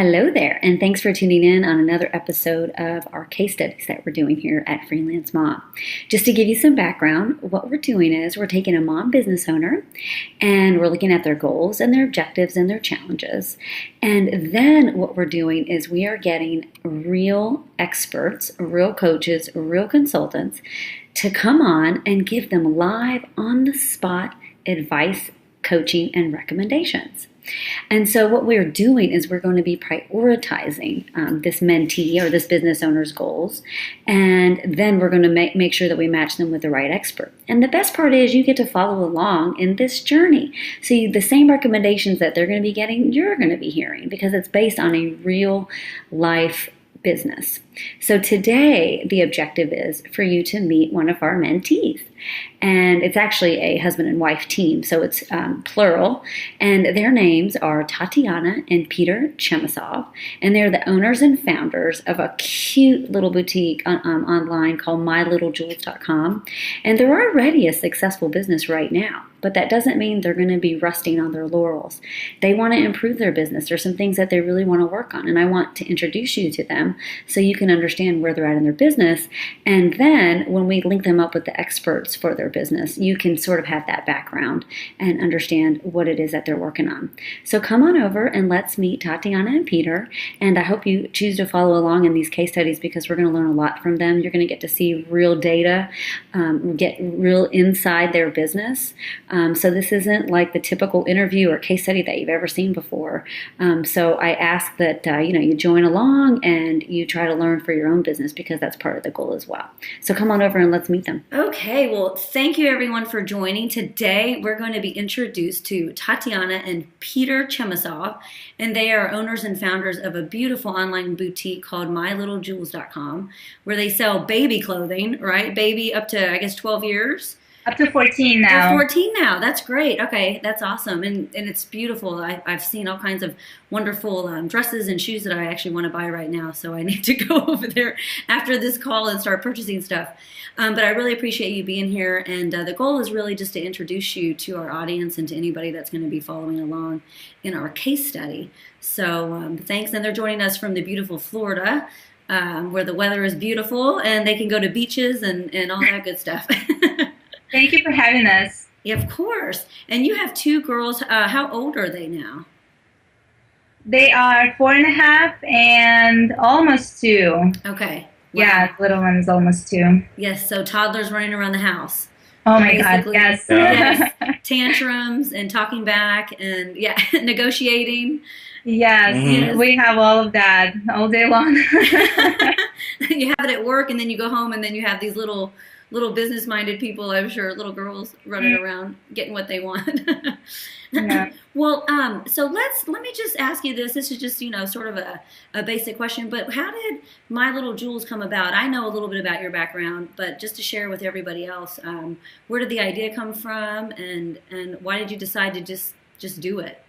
Hello there, and thanks for tuning in on another episode of our case studies that we're doing here at Freelance Mom. Just to give you some background, what we're doing is we're taking a mom business owner and we're looking at their goals and their objectives and their challenges. And then what we're doing is we are getting real experts, real coaches, real consultants to come on and give them live on the spot advice, coaching, and recommendations. And so what we're doing is we're going to be prioritizing this mentee or this business owner's goals, and then we're going to make sure that we match them with the right expert. And the best part is you get to follow along in this journey. See, the same recommendations that they're going to be getting, you're going to be hearing because it's based on a real life business. So today, the objective is for you to meet one of our mentees. And it's actually a husband and wife team, so it's plural. And their names are Tatiana and Peter Chemisov. And they're the owners and founders of a cute little boutique online called mylittlejules.com. And they're already a successful business right now. But that doesn't mean they're going to be resting on their laurels. They want to improve their business. There's some things that they really want to work on. And I want to introduce you to them so you can understand where they're at in their business. And then when we link them up with the experts for their business, you can sort of have that background and understand what it is that they're working on. So come on over and let's meet Tatiana and Peter. And I hope you choose to follow along in these case studies because we're going to learn a lot from them. You're going to get to see real data, get real inside their business. So this isn't like the typical interview or case study that you've ever seen before. So I ask that you join along and you try to learn for your own business because that's part of the goal as well. So come on over and let's meet them. Okay, well, thank you everyone for joining. Today we're going to be introduced to Tatiana and Peter Chemisov, and they are owners and founders of a beautiful online boutique called mylittlejules.com, where they sell baby clothing, right? Baby up to, I guess, 12 years. Up to 14 now. 14 now. That's great. Okay, that's awesome. And it's beautiful. I've seen all kinds of wonderful dresses and shoes that I actually want to buy right now. So I need to go over there after this call and start purchasing stuff. But I really appreciate you being here. And the goal is really just to introduce you to our audience and to anybody that's going to be following along in our case study. So thanks. And they're joining us from the beautiful Florida, where the weather is beautiful and they can go to beaches and all that good stuff. Thank you for having us. Yeah, of course. And you have two girls. How old are they now? They are 4.5 and almost 2. Okay. Wow. Yeah, the little one's almost 2. Yes, so toddlers running around the house. Oh my God, yes. Yes. Tantrums and talking back and negotiating. Yes, Yes. We have all of that all day long. You have it at work and then you go home and then you have these little business-minded people, I'm sure, little girls running around getting what they want. Yeah. Well, so let me just ask you this. This is just, sort of a basic question, but how did My Little Jules come about? I know a little bit about your background, but just to share with everybody else, where did the idea come from and why did you decide to just do it?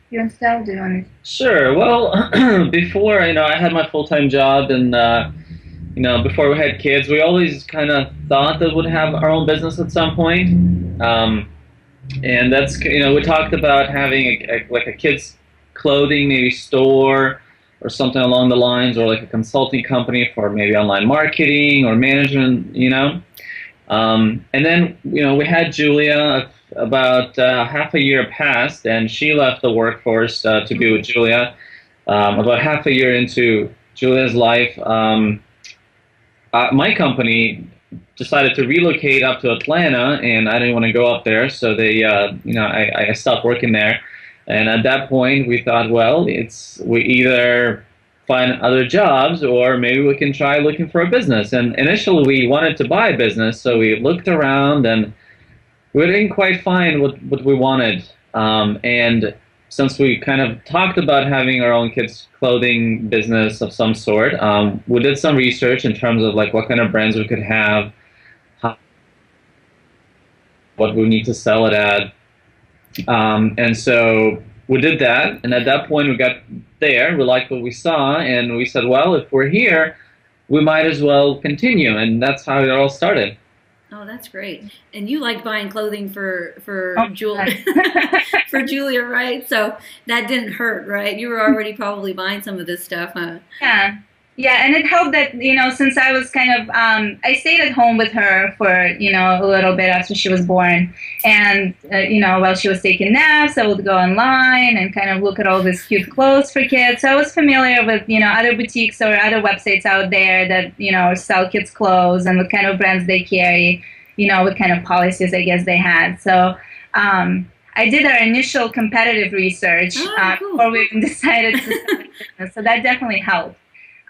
You want to start doing it? Sure. Well, before, I had my full-time job and, before we had kids, we always kind of thought that we'd have our own business at some point. And that's, we talked about having a kids' clothing maybe store or something along the lines, or like a consulting company for maybe online marketing or management, And then, we had Julia. About half a year passed, and she left the workforce to be with Julia. About half a year into Julia's life, my company decided to relocate up to Atlanta, and I didn't want to go up there, so they, I stopped working there. And at that point, we thought, well, we either find other jobs or maybe we can try looking for a business. And initially, we wanted to buy a business, so we looked around and we didn't quite find what we wanted. And since we kind of talked about having our own kids' clothing business of some sort, we did some research in terms of like what kind of brands we could have, what we need to sell it at. And so we did that. And at that point, we got there. We liked what we saw. And we said, well, if we're here, we might as well continue. And that's how it all started. Oh, that's great. And you like buying clothing for Oh, for Julia, right? So that didn't hurt, right? You were already probably buying some of this stuff, huh? Yeah. Yeah, and it helped that, since I was kind of, I stayed at home with her for, a little bit after she was born. And, while she was taking naps, I would go online and kind of look at all these cute clothes for kids. So I was familiar with, other boutiques or other websites out there that, sell kids' clothes and what kind of brands they carry, what kind of policies I guess they had. So, I did our initial competitive research Cool. before we even decided to start a business. So that definitely helped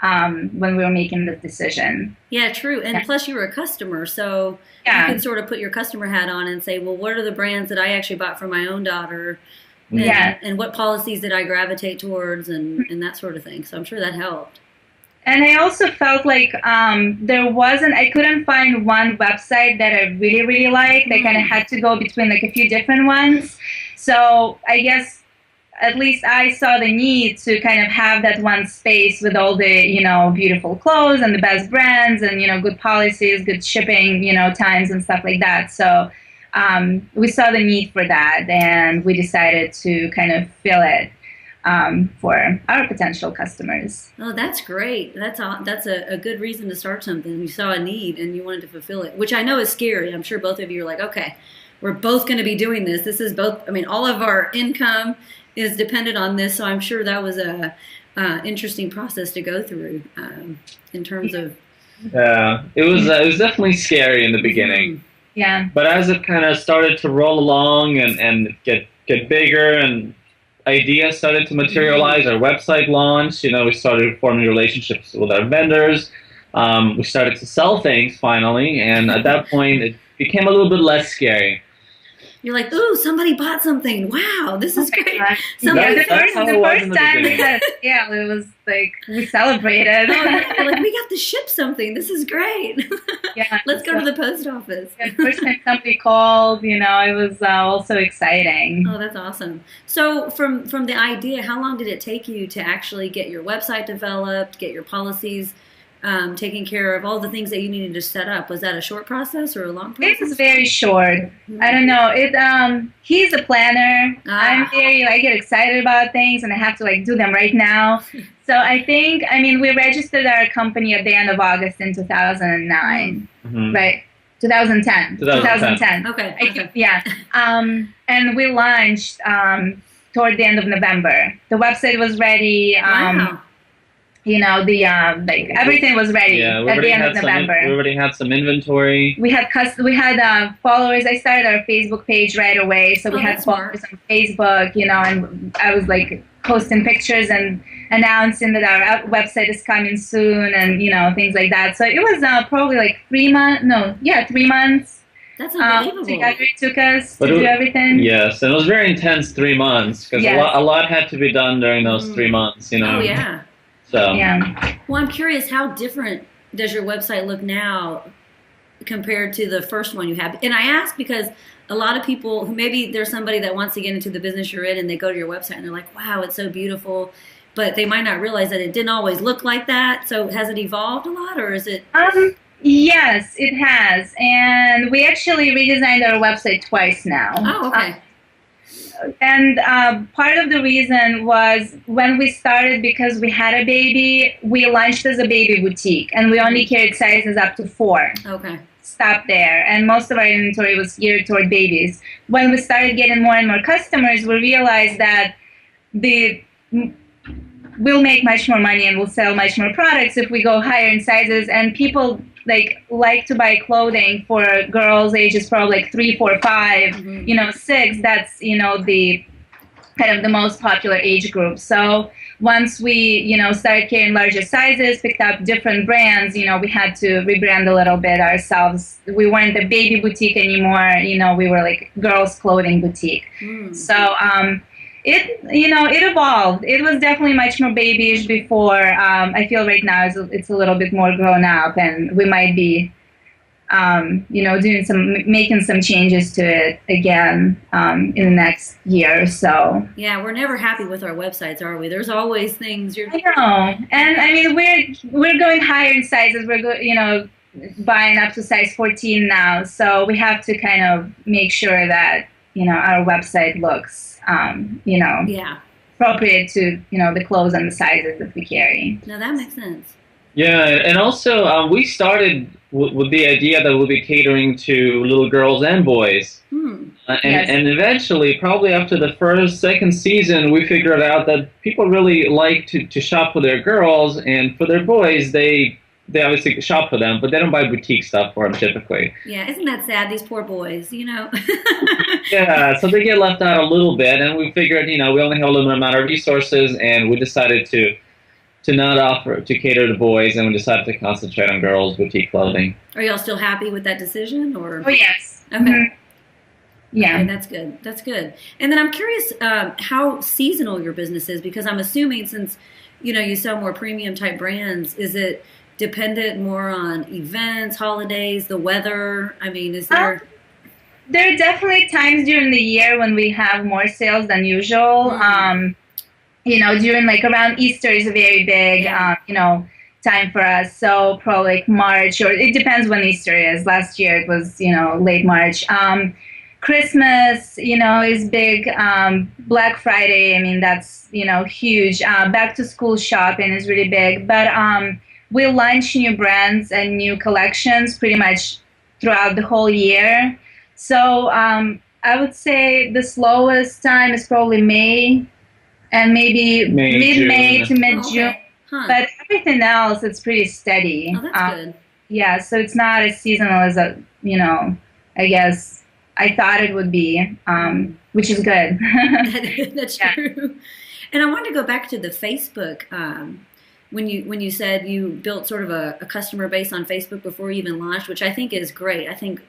when we were making the decision. Yeah, true. And plus you were a customer, so you Yeah. can sort of put your customer hat on and say, well, what are the brands that I actually bought for my own daughter? And, Yeah. and what policies did I gravitate towards and that sort of thing. So I'm sure that helped. And I also felt like I couldn't find one website that I really, really liked. I kind of had to go between like a few different ones. So I guess at least I saw the need to kind of have that one space with all the, beautiful clothes and the best brands and, good policies, good shipping, times and stuff like that. So we saw the need for that, and we decided to kind of fill it for our potential customers. Oh, that's great. That's a good reason to start something. You saw a need and you wanted to fulfill it, which I know is scary. I'm sure both of you are like, okay, we're both going to be doing this. This is both, all of our income is dependent on this. So I'm sure that was a interesting process to go through in terms of. Yeah, it was definitely scary in the beginning. Yeah. But as it kind of started to roll along and get bigger and ideas started to materialize, our website launched, we started forming relationships with our vendors. We started to sell things finally, and at that point it became a little bit less scary. You're like, ooh, somebody bought something. Wow, this is great. Yeah, Somebody That's how it was in the the first time we beginning. had, it was like we celebrated. You're like, we got to ship something. This is great. Yeah, Let's go to the post office. the first time somebody called, it was also exciting. Oh, that's awesome. So from the idea, how long did it take you to actually get your website developed, get your policies taken care of, all the things that you needed to set up? Was that a short process or a long process? It was very short. I don't know. He's a planner. I get excited about things and I have to do them right now. So I think, we registered our company at the end of August in 2009, right? 2010. 2010. Okay. Yeah. And we launched toward the end of November. The website was ready. Wow. Everything was ready at the end of November. We already had some inventory. We had followers. I started our Facebook page right away, so we had followers on Facebook. And I was posting pictures and announcing that our website is coming soon, and things like that. So it was probably 3 months. No, yeah, 3 months. That's unbelievable. Together it took us to do everything. Yes, and it was very intense 3 months because a lot had to be done during those 3 months. Oh yeah. So. Yeah. Well, I'm curious, how different does your website look now compared to the first one you had? And I ask because a lot of people, maybe there's somebody that wants to get into the business you're in and they go to your website and they're like, wow, it's so beautiful. But they might not realize that it didn't always look like that. So has it evolved a lot, or is it? Yes, it has. And we actually redesigned our website twice now. Oh, okay. And part of the reason was when we started, because we had a baby, we launched as a baby boutique, and we only carried sizes up to 4. Okay. Stop there. And most of our inventory was geared toward babies. When we started getting more and more customers, we realized that we'll make much more money and we'll sell much more products if we go higher in sizes. And people like to buy clothing for girls ages probably 3, 4, 5, 6. That's the kind of the most popular age group. So once we started carrying larger sizes, picked up different brands, we had to rebrand a little bit ourselves. We weren't a baby boutique anymore. We were girls clothing boutique. So it evolved. It was definitely much more babyish before. I feel right now it's a little bit more grown up, and we might be, making some changes to it again in the next year or so. Yeah, we're never happy with our websites, are we? There's always things I know, and we're going higher in sizes. buying up to size 14 now. So we have to kind of make sure that, our website looks, Yeah. appropriate to, the clothes and the sizes that we carry. No, that makes sense. Yeah, and also we started with the idea that we'll be catering to little girls and boys. And eventually, probably after the second season, we figured out that people really like to shop for their girls, and for their boys, they obviously shop for them, but they don't buy boutique stuff for them typically. Yeah, isn't that sad? These poor boys, Yeah, so they get left out a little bit, and we figured, we only have a limited amount of resources, and we decided to not offer to cater to boys, and we decided to concentrate on girls' boutique clothing. Are y'all still happy with that decision, or? Oh, yes. Okay. Mm-hmm. Yeah. Okay, that's good. That's good. And then I'm curious how seasonal your business is, because I'm assuming since, you sell more premium type brands, is it dependent more on events, holidays, the weather? I mean, is there... There are definitely times during the year when we have more sales than usual. During around Easter is a very big, time for us. So probably March, or it depends when Easter is. Last year it was, late March. Christmas, is big. Black Friday, I mean, that's, huge. Back to school shopping is really big. But we launch new brands and new collections pretty much throughout the whole year. So I would say the slowest time is probably May, and maybe mid-May to mid-June. Okay. Huh. But everything else, it's pretty steady. Oh, that's good. Yeah, so it's not as seasonal as, I guess I thought it would be, which is good. That's true. And I wanted to go back to the Facebook. When you said you built sort of a customer base on Facebook before you even launched, which I think is great. I think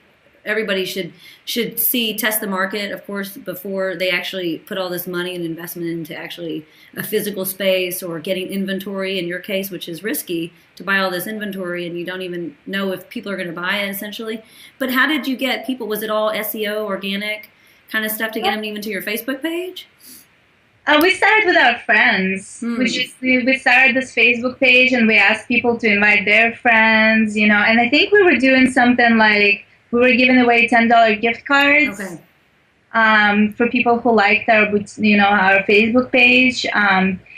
everybody should test the market, of course, before they actually put all this money and investment into actually a physical space or getting inventory, in your case, which is risky to buy all this inventory and you don't even know if people are going to buy it, essentially. But how did you get people? Was it all SEO, organic kind of stuff to get them even to your Facebook page? We started with our friends. We started this Facebook page and we asked people to invite their friends, and I think we were doing something like we were giving away $10 gift cards for people who liked our Facebook page.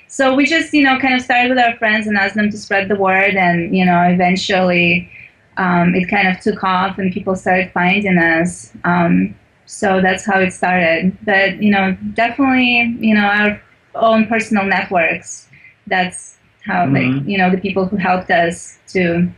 So we just, kind of started with our friends and asked them to spread the word, and, eventually it kind of took off and people started finding us. So that's how it started. But, definitely, our own personal networks. That's how, the people who helped us to,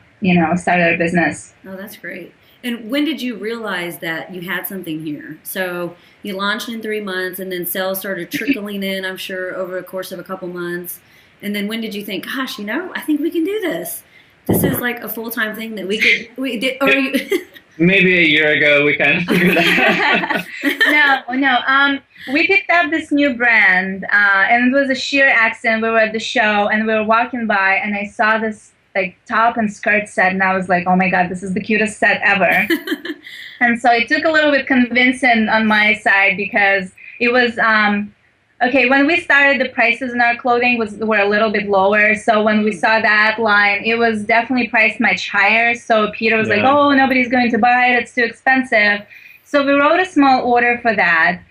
start our business. Oh, that's great. And when did you realize that you had something here? So you launched in 3 months, and then sales started trickling in, I'm sure, over the course of a couple months. And then when did you think, gosh, I think we can do this? This is like a full-time thing that we did. Or you... Maybe a year ago we kind of figured that out. No. We picked up this new brand, and it was a sheer accident. We were at the show, and we were walking by, and I saw this top and skirt set, and I was like, oh my god, this is the cutest set ever. And so it took a little bit convincing on my side, because it was when we started, the prices in our clothing were a little bit lower. So when we saw that line, it was definitely priced much higher. So Peter was like, oh, nobody's going to buy it, it's too expensive. So we wrote a small order for that.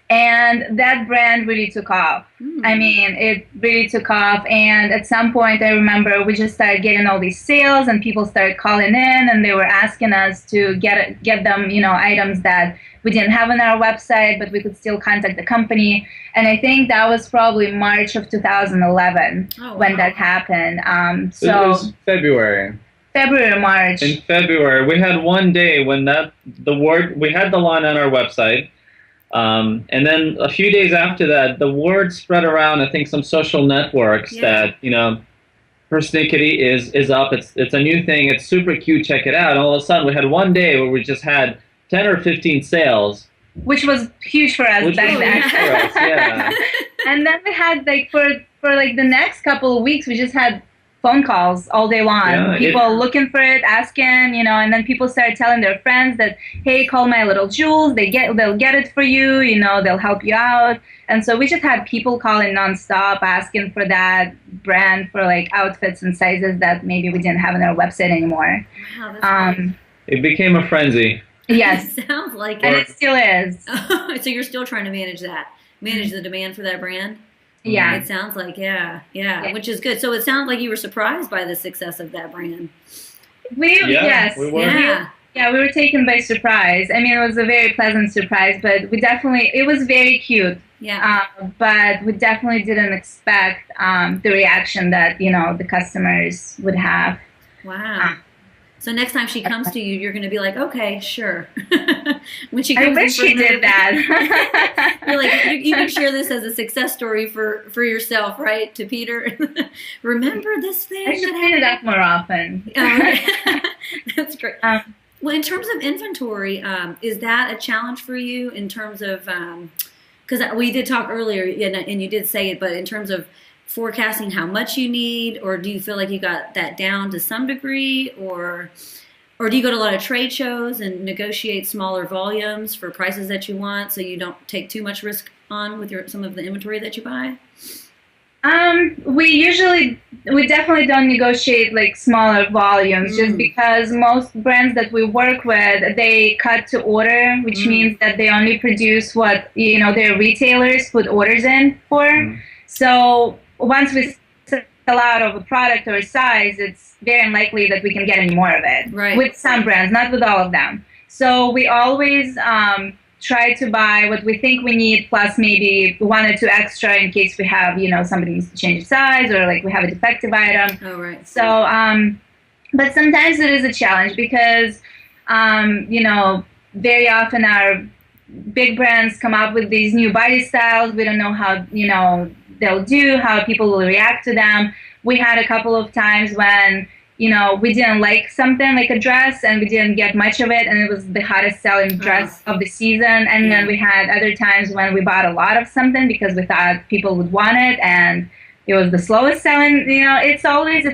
And that brand really took off. I mean, it really took off. And at some point, I remember we just started getting all these sales, and people started calling in, and they were asking us to get them, items that we didn't have on our website, but we could still contact the company. And I think that was probably March of 2011 when that happened. So it was February, March. In February, we had one day when we had the line on our website. And then a few days after that, the word spread around, I think, some social networks that, Persnickety is up. It's a new thing. It's super cute. Check it out. And all of a sudden, we had one day where we just had 10 or 15 sales. Which was huge for us back then. And then we had, for the next couple of weeks, we just had phone calls all day long. Yeah, People looking for it, asking, and then people started telling their friends that, hey, call My Little Jules. They'll get it for you. They'll help you out. And so we just had people calling nonstop, asking for that brand for like outfits and sizes that maybe we didn't have on our website anymore. Wow, that's nice. It became a frenzy. Yes. It sounds like And it. it still is. So you're still trying to manage the demand for that brand? Yeah. It sounds like, yeah, which is good. So it sounds like you were surprised by the success of that brand. Yes. We were. Yeah, we were taken by surprise. I mean, it was a very pleasant surprise, but it was very cute. Yeah. But we definitely didn't expect the reaction that, the customers would have. Wow. So next time she comes to you, you're going to be like, okay, sure. When she I comes wish she did that. You're like, you can share this as a success story for yourself, right? To Peter. Remember this thing? I should read it up more often. That's great. Well, in terms of inventory, is that a challenge for you in terms of, because we did talk earlier, and you did say it, but in terms of forecasting how much you need, or do you feel like you got that down to some degree, or do you go to a lot of trade shows and negotiate smaller volumes for prices that you want so you don't take too much risk on with some of the inventory that you buy? We definitely don't negotiate like smaller volumes just because most brands that we work with, they cut to order, which means that they only produce what, their retailers put orders in for. So once we sell out of a product or a size, it's very unlikely that we can get any more of it. Right. With some brands, not with all of them. So we always try to buy what we think we need, plus maybe one or two extra in case we have, somebody needs to change size or like we have a defective item. Oh, right. So, but sometimes it is a challenge because, very often our big brands come up with these new body styles. We don't know how, they'll do, how people will react to them. We had a couple of times when, we didn't like something like a dress and we didn't get much of it and it was the hottest selling dress of the season. And then we had other times when we bought a lot of something because we thought people would want it and it was the slowest selling. It's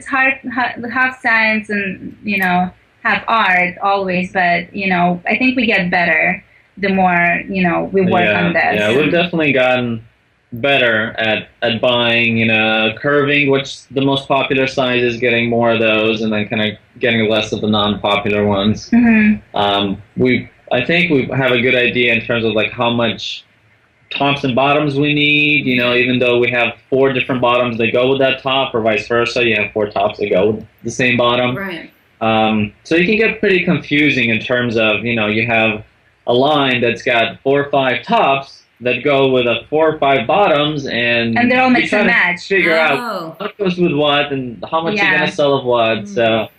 hard, half science and, half art always. But, I think we get better the more, we work on this. Yeah, we've definitely gotten better at buying, curving, which the most popular size is, getting more of those, and then kind of getting less of the non-popular ones. I think we have a good idea in terms of like how much tops and bottoms we need. Even though we have 4 different bottoms that go with that top, or vice versa, you have 4 tops that go with the same bottom. Right. So you can get pretty confusing in terms of, you have a line that's got 4 or 5 tops that go with 4 or 5 bottoms, and they're all mix and match. Figure out what goes with what and how much you're gonna sell of what. So,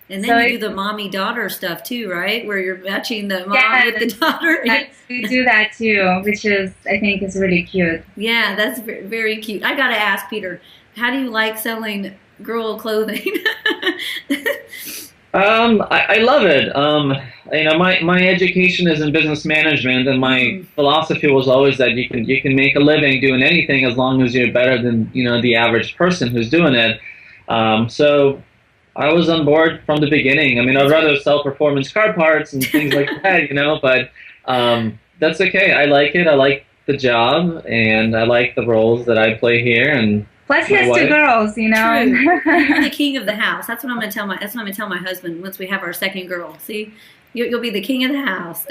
and then you do the mommy-daughter stuff too, right? Where you're matching the mom with the daughter. Yes, we do that too, which I think is really cute. Yeah, that's very cute. I gotta ask Peter, how do you like selling girl clothing? I love it. My education is in business management, and my philosophy was always that you can make a living doing anything as long as you're better than the average person who's doing it. So I was on board from the beginning. I'd rather sell performance car parts and things like that, but that's okay. I like it. I like the job, and I like the roles that I play here. And plus, he has 2 girls, True. You're the king of the house. That's what I'm gonna tell my my husband once we have our second girl. See, you'll be the king of the house.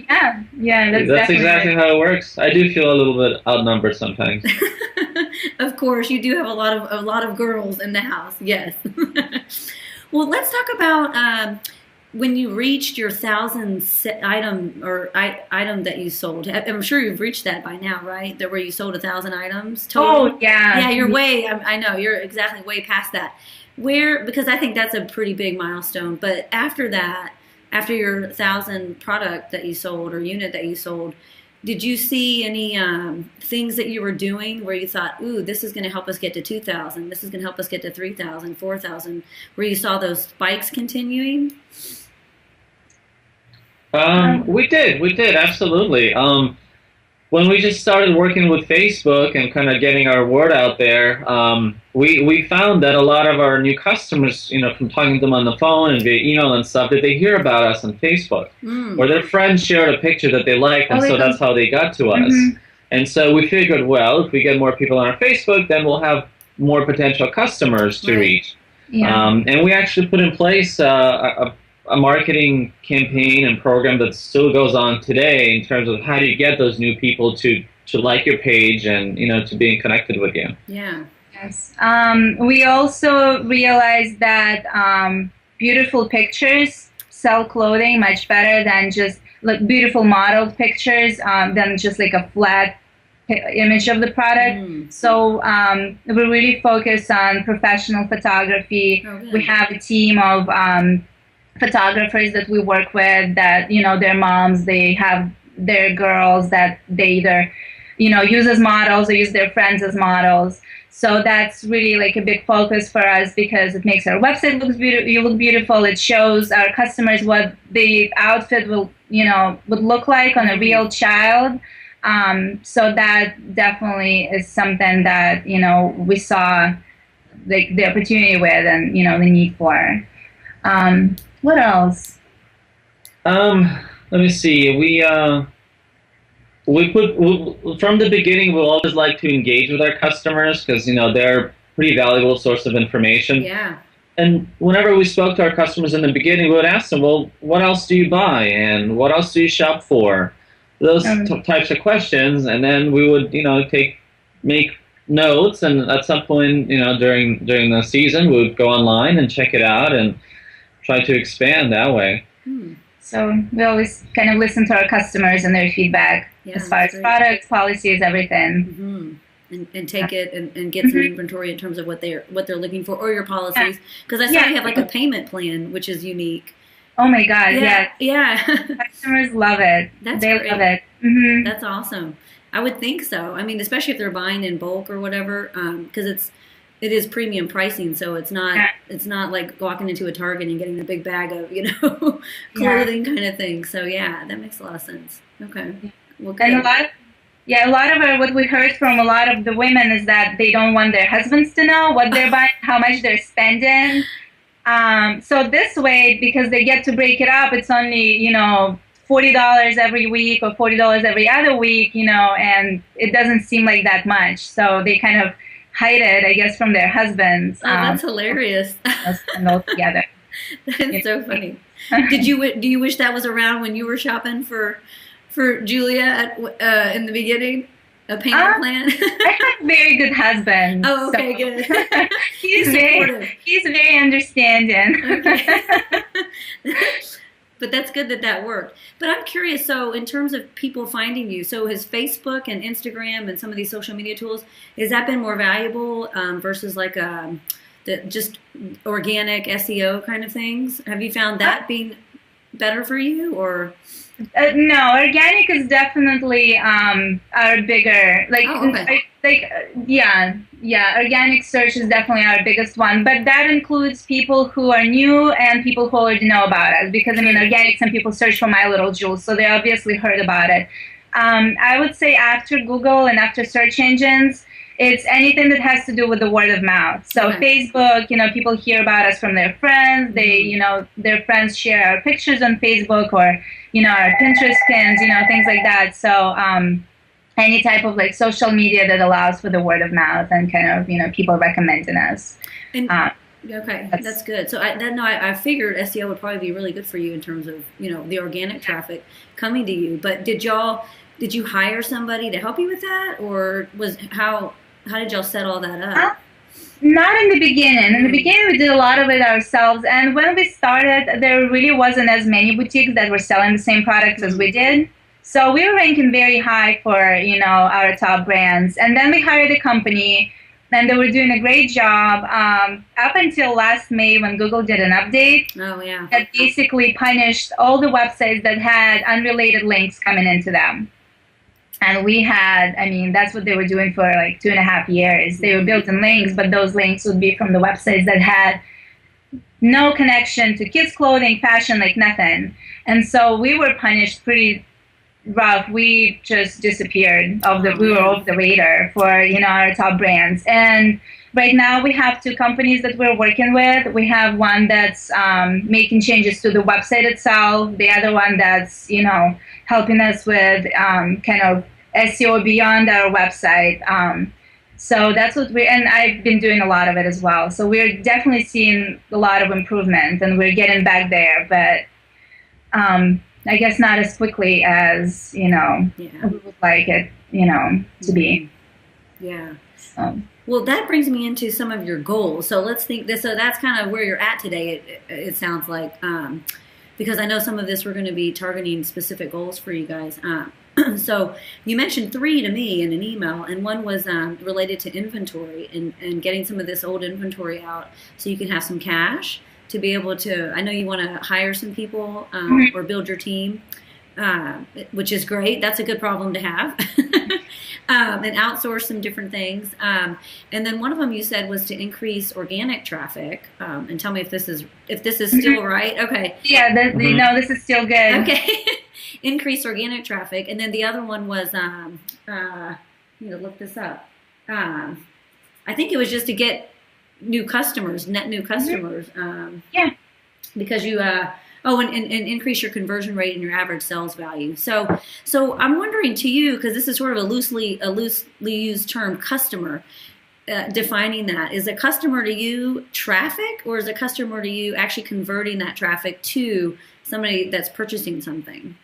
Yeah, that's exactly how it works. I do feel a little bit outnumbered sometimes. Of course, you do have a lot of girls in the house. Yes. Well, let's talk about when you reached your 1,000 item that you sold. I'm sure you've reached that by now, right? Where you sold 1,000 items total. Oh yeah. Yeah, you're way. I know you're exactly way past that. Because I think that's a pretty big milestone. But after that, after your 1,000 product that you sold or unit that you sold, did you see any things that you were doing where you thought, ooh, this is going to help us get to 2,000, this is going to help us get to 3,000, 4,000, where you saw those spikes continuing? We did absolutely. when we just started working with Facebook and kind of getting our word out there, we found that a lot of our new customers, from talking to them on the phone and via email and stuff, that they hear about us on Facebook, or their friends shared a picture that they liked, and so that's how they got to us. And so we figured, well, if we get more people on our Facebook, then we'll have more potential customers to reach. And we actually put in place a marketing campaign and program that still goes on today in terms of how do you get those new people to like your page and to being connected with you. Yeah. Yes. We also realized that beautiful pictures sell clothing much better than just like beautiful modeled pictures, than just like a flat image of the product. So we really focus on professional photography. We have a team of photographers that we work with that, their moms, they have their girls that they either, use as models or use their friends as models. So that's really like a big focus for us because it makes our website look beautiful. It shows our customers what the outfit would look like on a real child. So that definitely is something that, we saw like the opportunity with and, the need for. What else? Let me see. We from the beginning, we'll always like to engage with our customers because, they're a pretty valuable source of information. Yeah. And whenever we spoke to our customers in the beginning, we would ask them, well, what else do you buy? And what else do you shop for? Those types of questions. And then we would, make notes. And at some point, during the season, we would go online and check it out and try to expand that way. So we always kind of listen to our customers and their feedback as far as products, policies, everything. And take it and get some inventory in terms of what they're looking for, or your policies. Because I saw you have like a payment plan, which is unique. Oh my God! Yeah. Customers love it. They love it. That's awesome. I would think so. I mean, especially if they're buying in bulk or whatever, because it is premium pricing, so it's not like walking into a Target and getting a big bag of clothing kind of thing. So yeah, that makes a lot of sense. Okay, well, good. And a lot of what we heard from a lot of the women is that they don't want their husbands to know what they're buying, how much they're spending. So this way, because they get to break it up, it's only $40 every week or $40 every other week, and it doesn't seem like that much. So they kind of hide it, I guess, from their husbands. Oh, that's hilarious. And all together. That's so funny. Do you wish that was around when you were shopping for Julia in the beginning? A payment plan? I have a very good husband. Oh, okay, good. He's very understanding. Okay. But that's good that worked. But I'm curious, so in terms of people finding you, so has Facebook and Instagram and some of these social media tools, has that been more valuable versus like just organic SEO kind of things? Have you found that being better for you, or? No, organic is definitely our bigger, organic search is definitely our biggest one, but that includes people who are new and people who already know about us, because I mean, organic, some people search for My Little Jules, so they obviously heard about it. I would say after Google and after search engines, it's anything that has to do with the word of mouth. So Facebook, people hear about us from their friends. They, their friends share our pictures on Facebook, or, our Pinterest pins, things like that. So any type of like social media that allows for the word of mouth and kind of, people recommending us. And, okay, that's good. So I figured SEO would probably be really good for you in terms of, the organic traffic coming to you. But did you hire somebody to help you with that, or how did y'all set all that up? Not in the beginning. In the beginning, we did a lot of it ourselves. And when we started, there really wasn't as many boutiques that were selling the same products as we did. So we were ranking very high for, our top brands. And then we hired a company, and they were doing a great job up until last May when Google did an update. Oh, yeah. That basically punished all the websites that had unrelated links coming into them. And we had, that's what they were doing for like 2.5 years. They were building links, but those links would be from the websites that had no connection to kids' clothing, fashion, like nothing. And so we were punished pretty rough. We just disappeared we were off the radar for, our top brands. And right now we have two companies that we're working with. We have one that's making changes to the website itself. The other one that's, helping us with kind of SEO beyond our website. So that's and I've been doing a lot of it as well. So we're definitely seeing a lot of improvement, and we're getting back there, but I guess not as quickly as, we would like it, to be. Yeah. Well, that brings me into some of your goals. So let's think this. So that's kind of where you're at today. It sounds like, because I know some of this we're going to be targeting specific goals for you guys. So you mentioned 3 to me in an email, and one was related to inventory and getting some of this old inventory out so you can have some cash to be able to. I know you want to hire some people or build your team, which is great. That's a good problem to have. And outsource some different things. And then one of them you said was to increase organic traffic. And tell me if this is still right. Okay. Yeah, this is still good. Okay. Increase organic traffic. And then the other one was, I need to look this up. I think it was just to get net new customers. Yeah. Because you, and increase your conversion rate and your average sales value. So I'm wondering to you, because this is sort of a loosely used term, customer, defining that. Is a customer to you traffic, or is a customer to you actually converting that traffic to somebody that's purchasing something?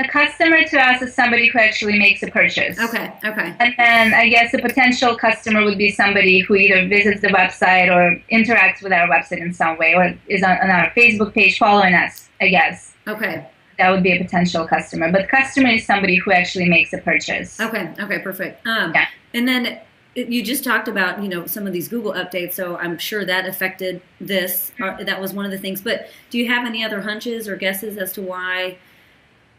A customer to us is somebody who actually makes a purchase. Okay. And then I guess a potential customer would be somebody who either visits the website or interacts with our website in some way, or is on our Facebook page following us, I guess. Okay. That would be a potential customer. But customer is somebody who actually makes a purchase. Okay, perfect. Yeah. And then you just talked about, some of these Google updates, so I'm sure that affected this. That was one of the things. But do you have any other hunches or guesses as to why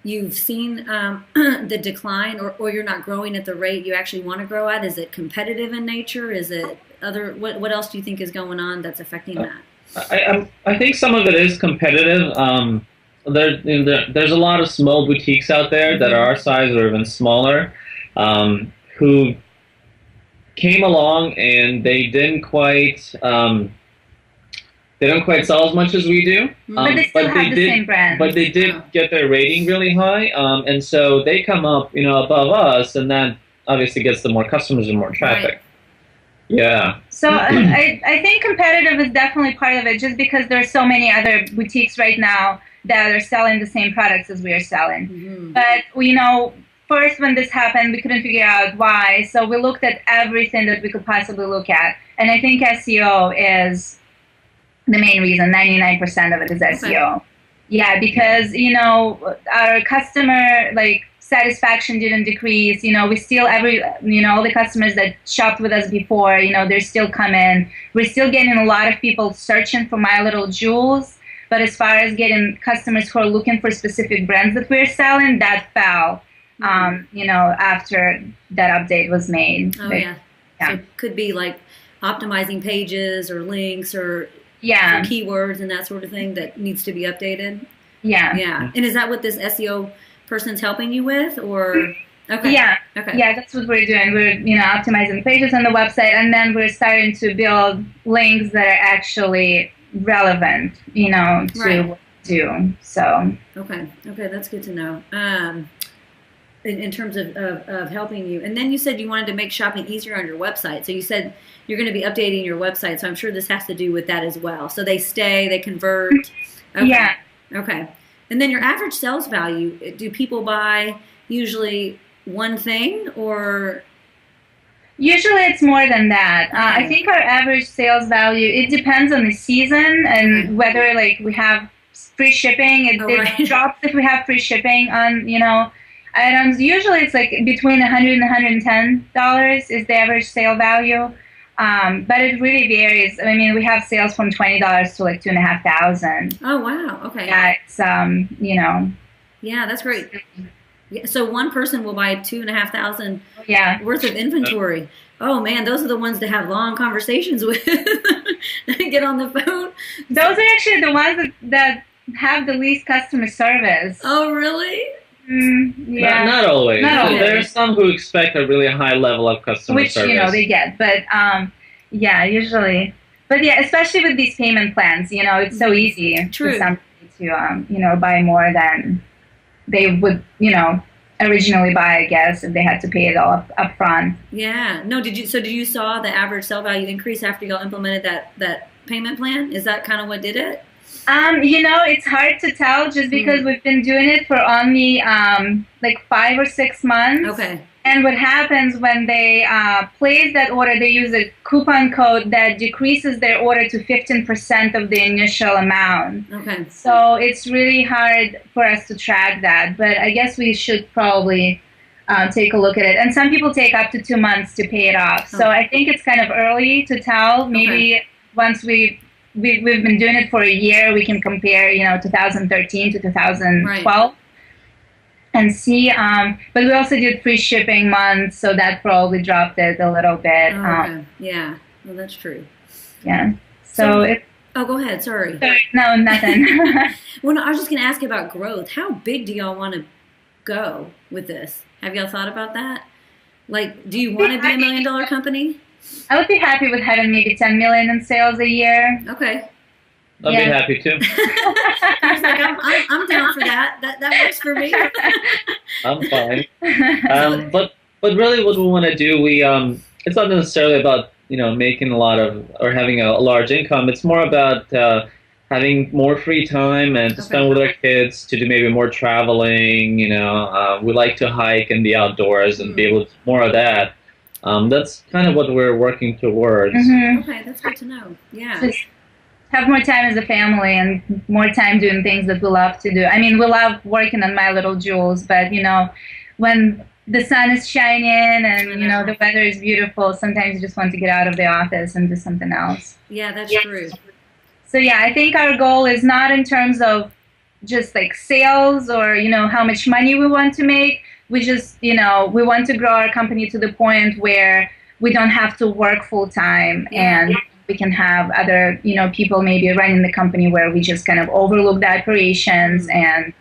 you've seen the decline, or you're not growing at the rate you actually want to grow at? Is it competitive in nature? Is it other? What else do you think is going on that's affecting that? I think some of it is competitive. There's a lot of small boutiques out there that are our size or even smaller, who came along and they didn't quite sell as much as we do. But they still have the same brand. But they did get their rating really high, and so they come up, above us, and that obviously gets them more customers and more traffic. Right. Yeah. So I think competitive is definitely part of it, just because there are so many other boutiques right now that are selling the same products as we are selling. Mm-hmm. But first when this happened, we couldn't figure out why. So we looked at everything that we could possibly look at, and I think SEO is the main reason. 99% of it is SEO. Okay. Yeah, because our customer satisfaction didn't decrease. We still all the customers that shopped with us before, they're still coming. We're still getting a lot of people searching for My Little Jewels, but as far as getting customers who are looking for specific brands that we're selling, that fell. After that update was made. Oh yeah. So it could be optimizing pages or links or keywords and that sort of thing that needs to be updated. Yeah. And is that what this SEO person's helping you with, or? Okay. Yeah. Okay. Yeah, that's what we're doing. We're optimizing pages on the website, and then we're starting to build links that are actually relevant, to what we do. So. Okay, that's good to know. In terms of helping you. And then you said you wanted to make shopping easier on your website. So you said you're going to be updating your website. So I'm sure this has to do with that as well. So they convert. Okay. Yeah. Okay. And then your average sales value, do people buy usually one thing, or? Usually it's more than that. I think our average sales value, it depends on the season and whether we have free shipping. It drops if we have free shipping on, items. Usually it's between $100 and $110 is the average sale value. But it really varies. I mean, we have sales from $20 to $2,500. Oh, wow. Okay. Yeah, it's, Yeah, that's great. Yeah, so one person will buy $2,500 worth of inventory. Oh man, those are the ones to have long conversations with. Get on the phone. Those are actually the ones that have the least customer service. Oh, really? Yeah. Not always. Not always. There are some who expect a really high level of customer Which, service. they get. But, yeah, usually. But, yeah, especially with these payment plans, it's so easy for somebody to, buy more than they would, originally buy, I guess, if they had to pay it all up front. Yeah. No, did you saw the average sell value increase after y'all implemented that payment plan? Is that kind of what did it? It's hard to tell just because we've been doing it for only like 5 or 6 months. Okay. And what happens when they place that order, they use a coupon code that decreases their order to 15% of the initial amount. Okay. So it's really hard for us to track that, but I guess we should probably take a look at it. And some people take up to 2 months to pay it off. So I think it's kind of early to tell. Maybe once we've been doing it for a year, we can compare, 2013 to 2012. And see, but we also did free shipping months, so that probably dropped it a little bit. Okay. Yeah, well, that's true. Yeah. So go ahead. Sorry. No, nothing. Well, no, I was just going to ask you about growth. How big do y'all want to go with this? Have y'all thought about that? Like, do you want to be $1 million company? I would be happy with having maybe 10 million in sales a year. Okay. I'd be happy too. I was like, I'm down for that. That works for me. I'm fine. But really, what we want to do, it's not necessarily about making a lot of or having a large income. It's more about having more free time and to spend with our kids, to do maybe more traveling. We like to hike and be outdoors and be able to do more of that. That's kind of what we're working towards. Okay, that's good to know. Yeah. Just have more time as a family and more time doing things that we love to do. I mean, we love working on My Little Jules, but when the sun is shining and the weather is beautiful, sometimes you just want to get out of the office and do something else. Yeah, that's true. So yeah, I think our goal is not in terms of just like sales or how much money we want to make. We just we want to grow our company to the point where we don't have to work full time and we can have other people maybe running the company where we just kind of overlook the operations and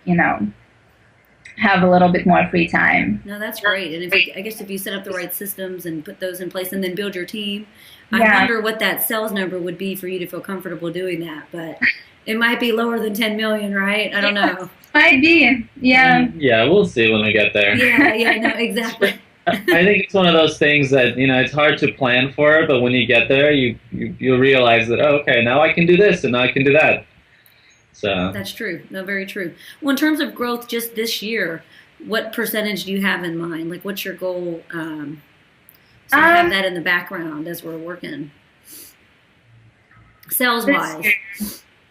have a little bit more free time. No, that's great. And I guess if you set up the right systems and put those in place and then build your team, I wonder what that sales number would be for you to feel comfortable doing that. But it might be lower than 10 million, right? I don't know. Might be, yeah. Yeah, we'll see when we get there. Yeah, no, exactly. I think it's one of those things that it's hard to plan for, but when you get there, you realize that okay, now I can do this and now I can do that. So that's true. No, very true. Well, in terms of growth, just this year, what percentage do you have in mind? Like, what's your goal? So I have that in the background as we're working. Sales wise.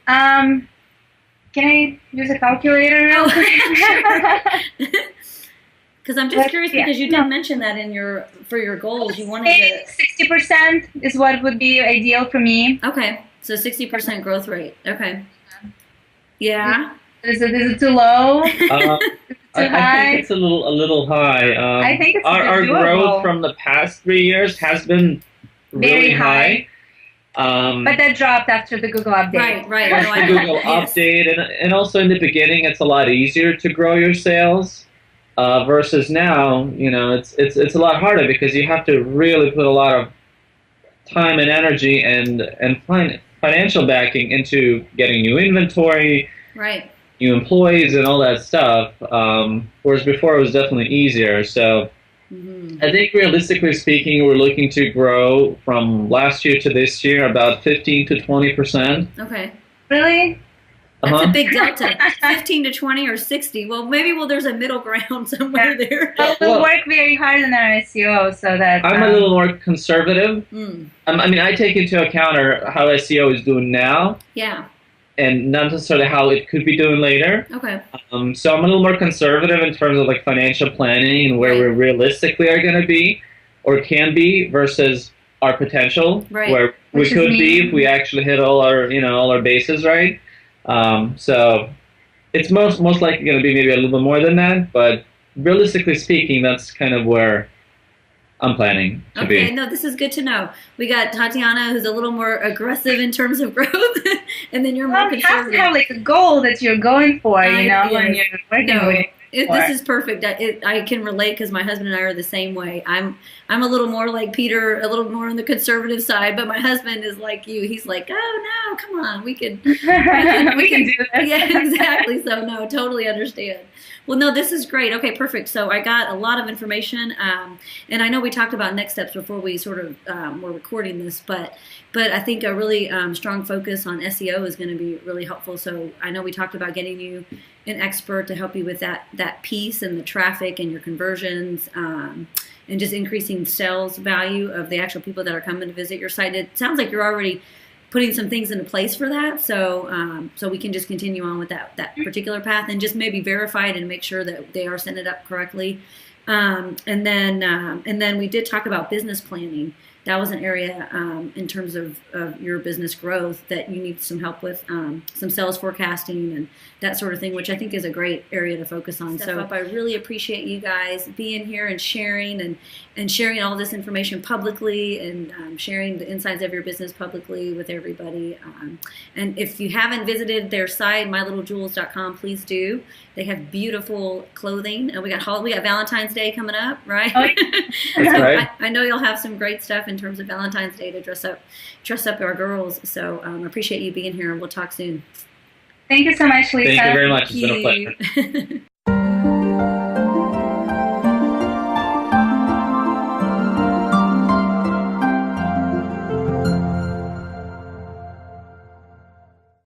Can I use a calculator real quick? Because I'm just curious because you did mention that for your goals you wanted to 60% is what would be ideal for me. Okay, so 60% growth rate. Okay. Yeah. Is it too low? I think it's a little high. I think it's our growth from the past 3 years has been really high. But that dropped after the Google update. Right. After the Google update, and also in the beginning, it's a lot easier to grow your sales. Versus now, it's a lot harder because you have to really put a lot of time and energy and financial backing into getting new inventory, new employees, and all that stuff. Whereas before it was definitely easier. So I think realistically speaking, we're looking to grow from last year to this year about 15 to 20%. Okay. Really? That's a big delta. 15 to 20 or 60. Well, maybe there's a middle ground somewhere there. We'll work very hard on our SEO so that... I'm a little more conservative. I mean, I take into account how SEO is doing now. Yeah. And not necessarily how it could be doing later. Okay. So I'm a little more conservative in terms of like financial planning and where we realistically are going to be or can be versus our potential. Where we could be if we actually hit all our bases right. So it's most likely going to be maybe a little bit more than that, but realistically speaking, that's kind of where I'm planning to be. Okay, no, this is good to know. We got Tatiana, who's a little more aggressive in terms of growth, and then you're more conservative. You have to have like a goal that you're going for, when you're working with. This is perfect. I can relate because my husband and I are the same way. I'm a little more like Peter, a little more on the conservative side, but my husband is like you. He's like, oh no, come on, we can we can do this. Yeah, exactly. So no, totally understand. Well, no, this is great. Okay, perfect. So I got a lot of information, and I know we talked about next steps before we sort of were recording this, but I think a really strong focus on SEO is going to be really helpful. So I know we talked about getting you an expert to help you with that piece and the traffic and your conversions, and just increasing sales value of the actual people that are coming to visit your site. It sounds like you're already putting some things into place for that, so we can just continue on with that particular path and just maybe verify it and make sure that they are setting it up correctly. And then we did talk about business planning. That was an area in terms of your business growth that you need some help with, some sales forecasting and that sort of thing, which I think is a great area to focus on. So I really appreciate you guys being here and sharing sharing all this information publicly and sharing the insides of your business publicly with everybody. And if you haven't visited their site, mylittlejules.com, please do. They have beautiful clothing, and we got Valentine's Day coming up, right? Oh, that's right. I know you'll have some great stuff in terms of Valentine's Day to dress up our girls. So I appreciate you being here, and we'll talk soon. Thank you so much, Lisa. Thank you very much. It's been a pleasure.